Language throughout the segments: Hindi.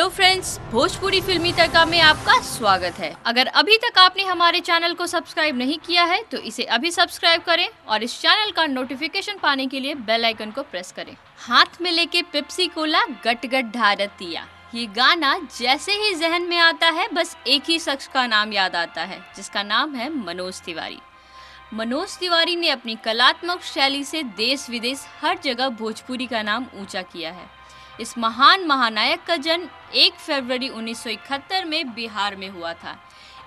हेलो फ्रेंड्स, भोजपुरी फिल्मी तड़का में आपका स्वागत है। अगर अभी तक आपने हमारे चैनल को सब्सक्राइब नहीं किया है तो इसे अभी सब्सक्राइब करें और इस चैनल का नोटिफिकेशन पाने के लिए बेल आइकन को प्रेस करें। हाथ में लेके पेप्सी कोला गट गट ढारतिया, ये गाना जैसे ही जहन में आता है बस एक ही शख्स का नाम याद आता है, जिसका नाम है मनोज तिवारी। मनोज तिवारी ने अपनी कलात्मक शैली से देश विदेश हर जगह भोजपुरी का नाम ऊंचा किया है। इस महान महानायक का जन्म 1 फरवरी 1971 में बिहार में हुआ था।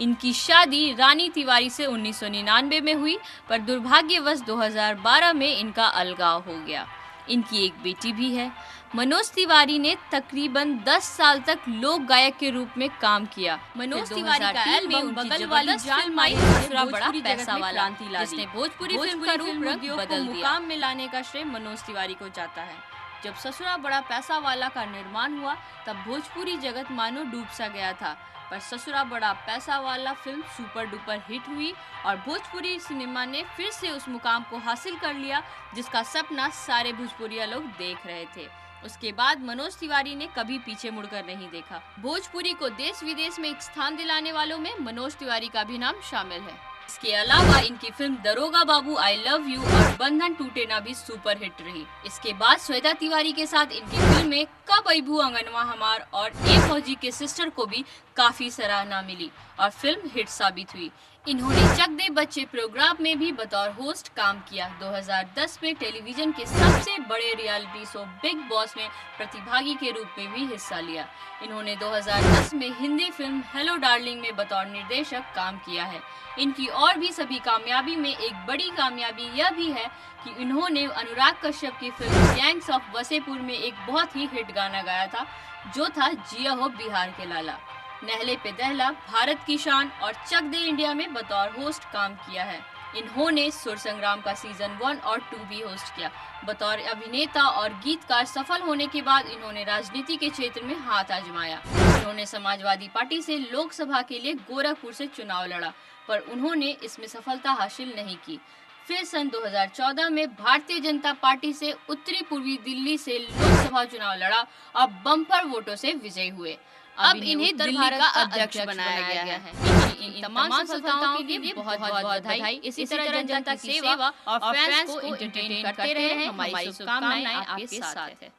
इनकी शादी रानी तिवारी से 1999 में हुई, पर दुर्भाग्यवश 2012 में इनका अलगाव हो गया। इनकी एक बेटी भी है। मनोज तिवारी ने तकरीबन 10 साल तक लोक गायक के रूप में काम किया। मनोज तिवारी का एल्बम बगल वाली जान माई दूसरा बड़ा पैसा वाला, जिसने भोजपुरी फिल्म का रूप बदल दिया। मुकाम में लाने का श्रेय मनोज तिवारी को जाता है। जब ससुरा बड़ा पैसा वाला का निर्माण हुआ तब भोजपुरी जगत मानो डूब सा गया था, पर ससुरा बड़ा पैसा वाला फिल्म सुपर डुपर हिट हुई और भोजपुरी सिनेमा ने फिर से उस मुकाम को हासिल कर लिया जिसका सपना सारे भोजपुरिया लोग देख रहे थे। उसके बाद मनोज तिवारी ने कभी पीछे मुड़कर नहीं देखा। भोजपुरी को देश विदेश में एक स्थान दिलाने वालों में मनोज तिवारी का भी नाम शामिल है। इसके अलावा इनकी फिल्म दरोगा बाबू आई लव यू और बंधन टूटे ना भी सुपर हिट रही। इसके बाद श्वेता तिवारी के साथ इनकी फिल्में कब अबू अंगनवा हमार और एक फौजी के सिस्टर को भी काफी सराहना मिली और फिल्म हिट साबित हुई। इन्होंने चक दे बच्चे प्रोग्राम में भी बतौर होस्ट काम किया। 2010 में टेलीविजन के सबसे बड़े रियलिटी शो बिग बॉस में प्रतिभागी के रूप में भी हिस्सा लिया। इन्होंने 2010 में हिंदी फिल्म हेलो डार्लिंग में बतौर निर्देशक काम किया है। इनकी और भी सभी कामयाबी में एक बड़ी कामयाबी यह भी है कि इन्होंने अनुराग कश्यप की फिल्म गैंग्स ऑफ वसेपुर में एक बहुत ही हिट गाना गाया था, जो था जिया हो बिहार के लाला। नहले पे दहला, भारत की शान और चक दे इंडिया में बतौर होस्ट काम किया है। इन्होंने सुर संग्राम का सीजन 1 और 2 भी होस्ट किया। बतौर अभिनेता और गीतकार सफल होने के बाद इन्होंने राजनीति के क्षेत्र में हाथ आजमाया। इन्होंने समाजवादी पार्टी से लोकसभा के लिए गोरखपुर से चुनाव लड़ा, पर उन्होंने इसमें सफलता हासिल नहीं की। फिर सन 2014 में भारतीय जनता पार्टी से उत्तरी पूर्वी दिल्ली से लोकसभा चुनाव लड़ा और बम्पर वोटों से विजयी हुए। अब इन्हें दिल्ली का अध्यक्ष बनाया गया है। इन तमाम सफलताओं के लिए बहुत बहुत बधाई। इसी तरह जनता की सेवा और फैंस को एंटरटेन करते रहे। हमारी शुभकामनाएं आपके साथ है।